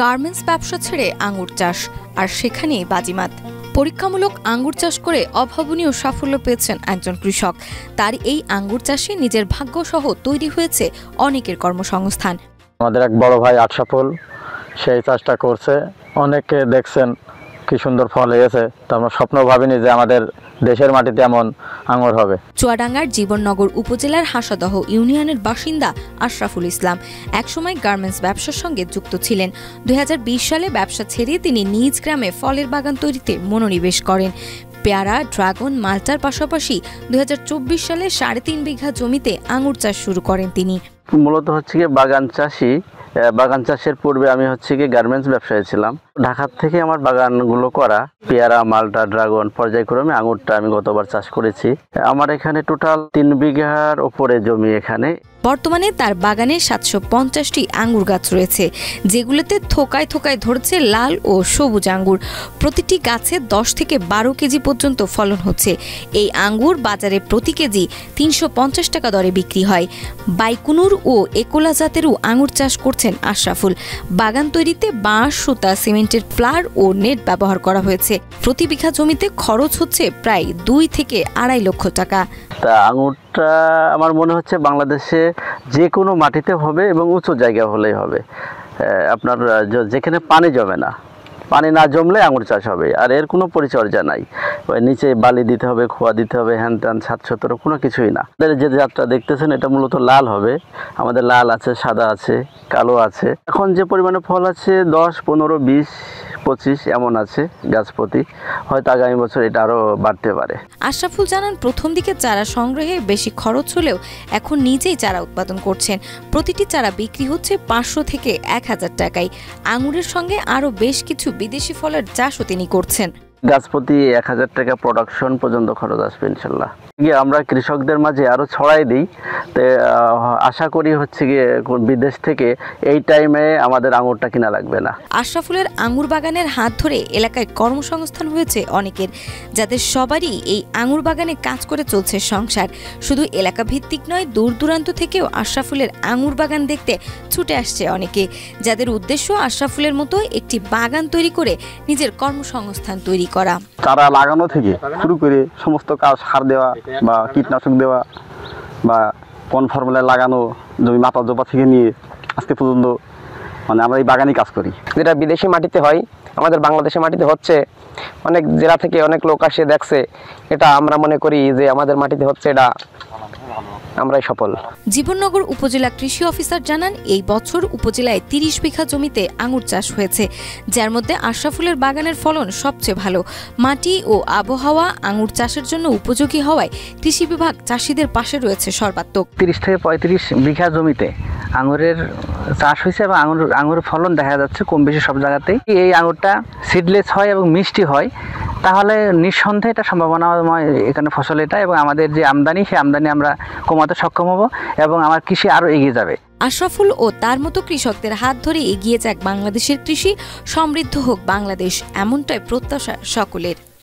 Garments ব্যবসা ছেড়ে আঙ্গুর চাষ, আর সেখানেই বাজিমাত। পরীক্ষামূলক আঙ্গুর চাষ করে অভাবনীয় সাফল্য পেয়েছেন একজন কৃষক। তার এই আঙ্গুর চাষে নিজের ভাগ্য সহ তৈরি হয়েছে অনেকের কর্মসংস্থান। আমাদের এক বড় ভাই আশরাফুল সেই চাষটা করছে, অনেকে দেখছেন কি সুন্দর ফল হয়েছে। তো আমরা স্বপ্ন ভাবিনি যে আমাদের দেশের মাটিতে এমন আঙ্গুর হবে। চুয়াডাঙ্গার জীবননগর উপজেলার হাসাদহ ইউনিয়নের বাসিন্দা আশরাফুল ইসলাম একসময় গার্মেন্টস ব্যবসার সঙ্গে যুক্ত ছিলেন। 2020 সালে ব্যবসা ছেড়ে তিনি নিজ গ্রামে ফলের বাগান তৈরিতে মনোনিবেশ করেন। পেয়ারা, ড্রাগন, মাল্টার পাশাপাশি 2024 সালে 3.5 বিঘা জমিতে আঙ্গুর চাষ শুরু করেন তিনি। মূলত হচ্ছে কি বাগান চাষি। বাগান চাষের পূর্বে আমি হচ্ছে কি গার্মেন্টস ব্যবসায়ী ছিলাম। ঢাকা থেকে আমার বাগানগুলো করা, পেয়ারা, মাল্টা, ড্রাগন পর্যায়ক্রমে আঙুরটা আমি গতবার চাষ করেছি। আমার এখানে টোটাল 3 বিঘার উপরে জমি এখানে। বর্তমানে তার বাগানে 750টি আঙ্গুর গাছ রয়েছে, যেগুলোতে থোকায় থোকায় ধরছে লাল ও সবুজ আঙ্গুর। প্রতিটি গাছে 10 থেকে 12 কেজি পর্যন্ত ফলন হচ্ছে। এই আঙ্গুর বাজারে প্রতি কেজি 350 টাকা দরে বিক্রি হয়। বাইকুনুর ও একোলা জাতেরও আঙ্গুর চাষ করছেন আশরাফুল। বাগান তৈরিতে বাঁশ, সুতা, সিমেন্টের ফ্লার ও নেট ব্যবহার করা হয়েছে। প্রতি বিঘা জমিতে খরচ হচ্ছে প্রায় 2 থেকে 2.5 লক্ষ টাকা। তা আঙুরটা আমার মনে হচ্ছে বাংলাদেশে যে কোনো মাটিতে হবে এবং উঁচু জায়গা হলেই হবে। আপনার যেখানে পানি জমে না, পানি না জমলে আঙুর চাষ হবে। আর এর কোনো পরিচর্যা নাই, নিচে বালি দিতে হবে, খোয়া দিতে হবে, হ্যান ত্যান 717 কোনো কিছুই না। যে জাতটা দেখতেছেন এটা মূলত লাল হবে। আমাদের লাল আছে, সাদা আছে, কালো আছে। এখন যে পরিমাণে ফল আছে 10, 15, 20, 25 এমন আছে গাছ প্রতি। হয়তো আগামী বছর এটা আরও বাড়তে পারে। আশরাফুল জানান, প্রথম দিকে চারা সংগ্রহে বেশি খরচ হলেও এখন নিজেই চারা উৎপাদন করছেন। প্রতিটি চারা বিক্রি হচ্ছে 500 থেকে 1000 টাকায়। আঙুরের সঙ্গে আরও বেশ কিছু বিদেশি ফলের চাষও তিনি করছেন। গাছ প্রতি 1000 টাকা প্রোডাকশন পর্যন্ত খরচ আসবে ইনশাল্লাহ। আমরা কৃষকদের মাঝে আরও ছড়াই দিই। তো আশা করি হচ্ছে গিয়ে বিদেশ থেকে এই টাইমে আমাদের আঙুরটা কিনা লাগবে না। আশরাফুলের আঙুর বাগানের হাত ধরে এলাকায় কর্মসংস্থান হয়েছে অনেকের, যাদের সবারই এই আঙুর বাগানে কাজ করে চলছে সংসার। শুধু এলাকা ভিত্তিক নয়, দূর দূরান্ত থেকেও আশরাফুলের আঙুর বাগান দেখতে ছুটে আসছে অনেকে, যাদের উদ্দেশ্য আশরাফুলের মতো একটি বাগান তৈরি করে নিজের কর্মসংস্থান তৈরি করা। চারা লাগানো থেকে শুরু করে সমস্ত কাজ, সার দেওয়া বা কীটনাশক দেওয়া বা কোন ফর্মুলায় লাগানো, জমি মাপা জোপা থেকে নিয়ে আজকে পর্যন্ত আমরা এই বাগানই কাজ করি। যেটা বিদেশি মাটিতে হয়, আমাদের বাংলাদেশের মাটিতে হচ্ছে। অনেক জেলা থেকে অনেক লোক আসে দেখছে, এটা আমরা মনে করি যে আমাদের মাটিতে হচ্ছে, এটা আমরাই সফল। জীবননগর উপজেলা কৃষি অফিসার জানান, এই বছর উপজেলায় 30 বিঘা জমিতে আঙ্গুর চাষ হয়েছে, যার মধ্যে আশরাফুলের বাগানের ফলন সবচেয়ে ভালো। মাটি ও আবহাওয়া আঙ্গুর চাষের জন্য উপযোগী হওয়ায় কৃষি বিভাগ চাষিদের পাশে রয়েছে সর্বাত্মক। 30 থেকে 35 বিঘা জমিতে আঙুরের চাষ হয়েছে এবং আঙুরের ফলন দেখা যাচ্ছে কম বেশি সব জায়গাতেই। এই আঙুরটা সিডলেস হয় এবং মিষ্টি হয়, তাহলে নিঃসন্দেহে এটা সম্ভাবনাময় এখানে ফসল এটা, এবং আমাদের যে আমদানি, সেই আমদানি আমরা কমাতে সক্ষম হব এবং আমার কৃষি আরও এগিয়ে যাবে। আশরাফুল ও তার মতো কৃষকদের হাত ধরে এগিয়ে যাক বাংলাদেশের কৃষি, সমৃদ্ধ হোক বাংলাদেশ, এমনটাই প্রত্যাশা সকলের।